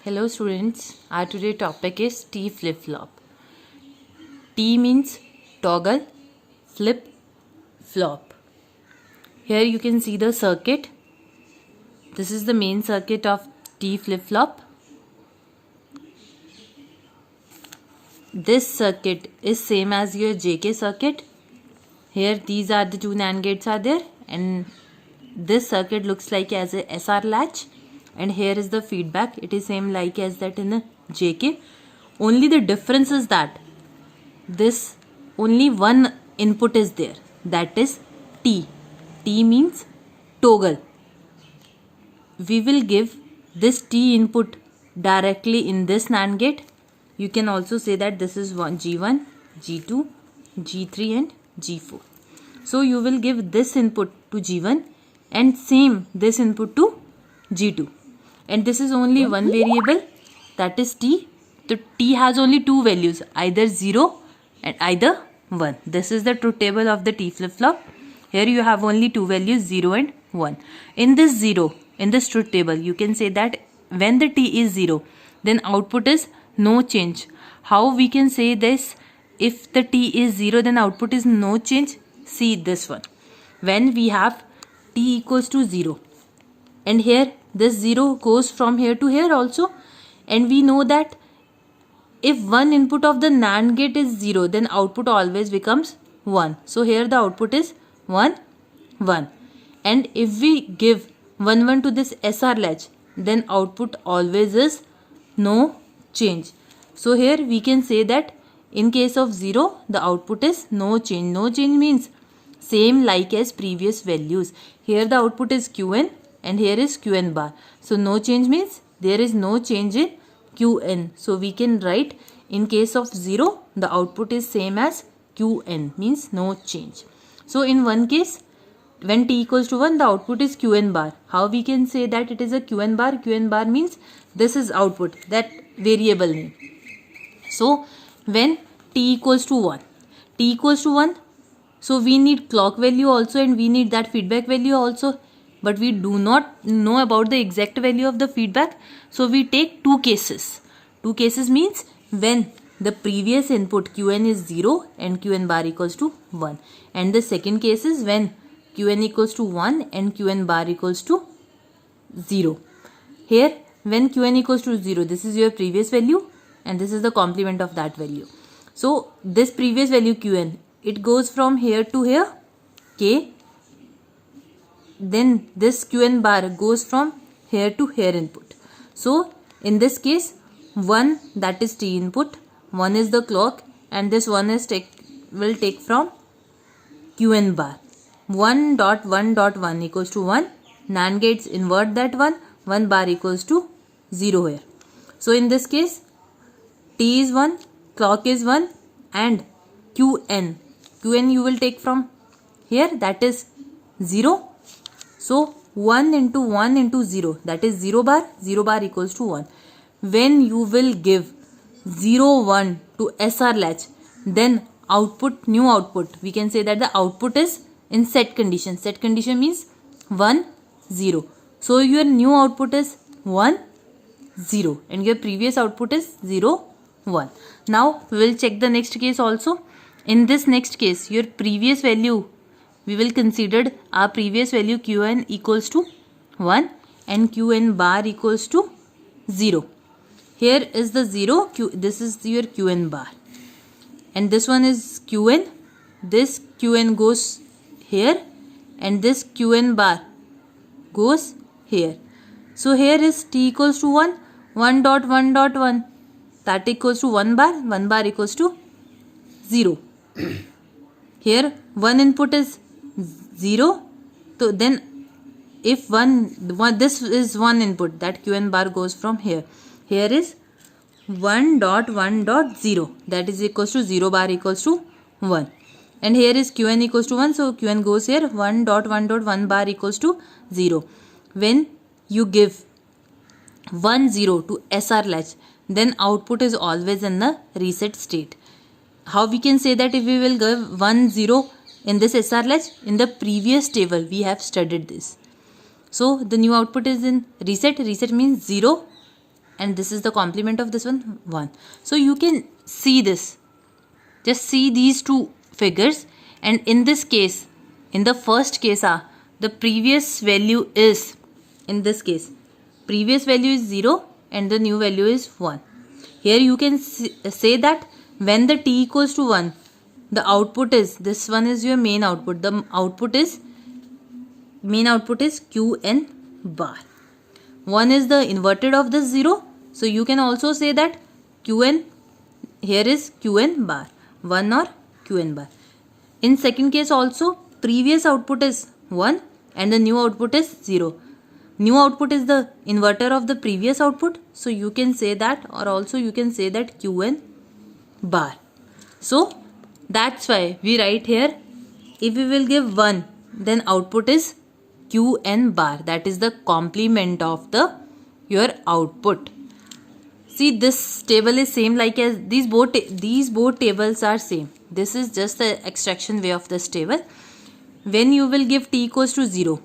Hello students, our today topic is T flip-flop. T means toggle, flip, flop. Here you can see the circuit. This is the main circuit of T flip-flop. This circuit is same as your JK circuit. Here these are the two NAND gates are there, and this circuit looks like as a SR latch. And here is the feedback. It is same like as that in a JK. Only the difference is that this only one input is there, that is T. T means toggle. We will give this T input directly in this NAND gate. You can also say that this is G1, G2, G3 and G4. So you will give this input to G1 and same this input to G2. And this is only one variable, that is T. So T has only two values, either 0 and either 1. This is the truth table of the T flip-flop. Here you have only two values, 0 and 1. In this 0, in this truth table, you can say that when the T is 0, then output is no change. How we can say this? If the T is 0, then output is no change. See this one. When we have T equals to 0, and here this 0 goes from here to here also, and we know that if one input of the NAND gate is 0, then output always becomes 1. So here the output is 1, 1. And if we give 1, 1 to this SR latch, then output always is no change. So here we can say that in case of 0, the output is no change. No change means same like as previous values. Here the output is Qn and here is Qn bar. So no change means there is no change in Qn. So we can write in case of 0, the output is same as Qn, means no change. So in one case, when T equals to 1, the output is Qn bar. How we can say that it is a Qn bar? Qn bar means this is output, that variable name. So when T equals to 1, T equals to 1, so we need clock value also and we need that feedback value also. But we do not know about the exact value of the feedback. So we take two cases. Two cases means when the previous input Qn is 0 and Qn bar equals to 1. And the second case is when Qn equals to 1 and Qn bar equals to 0. Here when Qn equals to 0, this is your previous value and this is the complement of that value. So this previous value Qn, it goes from here to here, K. Then this Qn bar goes from here to here input. So in this case, 1, that is T input, 1 is the clock, and this 1 is will take from Qn bar. 1.1.1 equals to 1. NAND gates invert that 1 bar equals to 0 here. So in this case, T is 1, clock is 1, and Qn you will take from here, that is 0. So 1 into 1 into 0, that is 0 bar equals to 1. When you will give 0, 1 to SR latch, then output, new output, we can say that the output is in set condition. Set condition means 1, 0. So your new output is 1, 0 and your previous output is 0, 1. Now we will check the next case also. In this next case, your previous value, we will consider our previous value Qn equals to 1 and Qn bar equals to 0. Here is the 0, this is your Qn bar. And this one is Qn. This Qn goes here and this Qn bar goes here. So here is T equals to 1, 1.1.1. That equals to 1 bar equals to 0. Here one input is 0. So then if this is one input, that Qn bar goes from here. Here is 1.1.0, that is equals to 0 bar equals to 1. And here is Qn equals to 1, so Qn goes here, 1.1.1 bar equals to 0. When you give 1, 0 to SR latch, then output is always in the reset state. How we can say that if we will give 1, 0 in this SR latch? In the previous table we have studied this. So the new output is in reset. Reset means 0 and this is the complement of this one 1. So you can see this, just see these two figures, and in this case, in the first case, the previous value is, in this case, previous value is 0 and the new value is 1. Here you can say that when the t equals to 1, the output is, this one is your main output, the main output is Qn bar. 1 is the inverted of this 0, so you can also say that Qn, here is Qn bar, 1 or Qn bar. In second case also, previous output is 1 and the new output is 0. New output is the inverter of the previous output, so you can say that, or also you can say that Qn bar. So that's why we write here, if we will give 1, then output is Qn bar, that is the complement of your output. See, this table is same like as these both tables are same. This is just the extraction way of this table. When you will give t equals to 0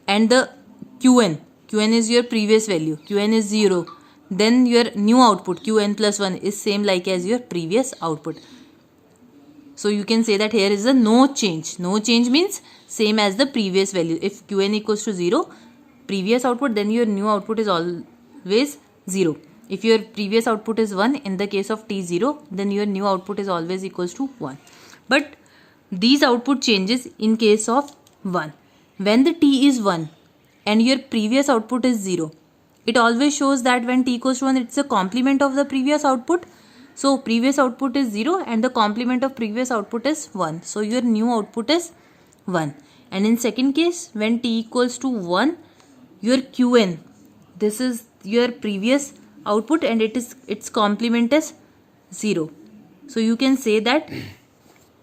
and the Qn is your previous value, Qn is 0, then your new output Qn plus 1 is same like as your previous output. So you can say that here is a no change. No change means same as the previous value. If Qn equals to 0, previous output, then your new output is always 0. If your previous output is 1, in the case of t0, then your new output is always equals to 1. But these output changes in case of 1. When the t is 1 and your previous output is 0, it always shows that when t equals to 1, it's a complement of the previous output. So previous output is 0 and the complement of previous output is 1. So your new output is 1. And in second case, when t equals to 1, your Qn, this is your previous output and its complement is 0. So you can say that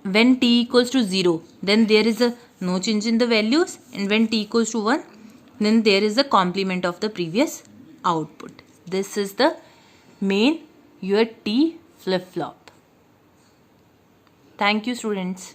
when t equals to 0, then there is a no change in the values, and when t equals to 1, then there is a complement of the previous output. This is the main your t flip-flop. Thank you, students.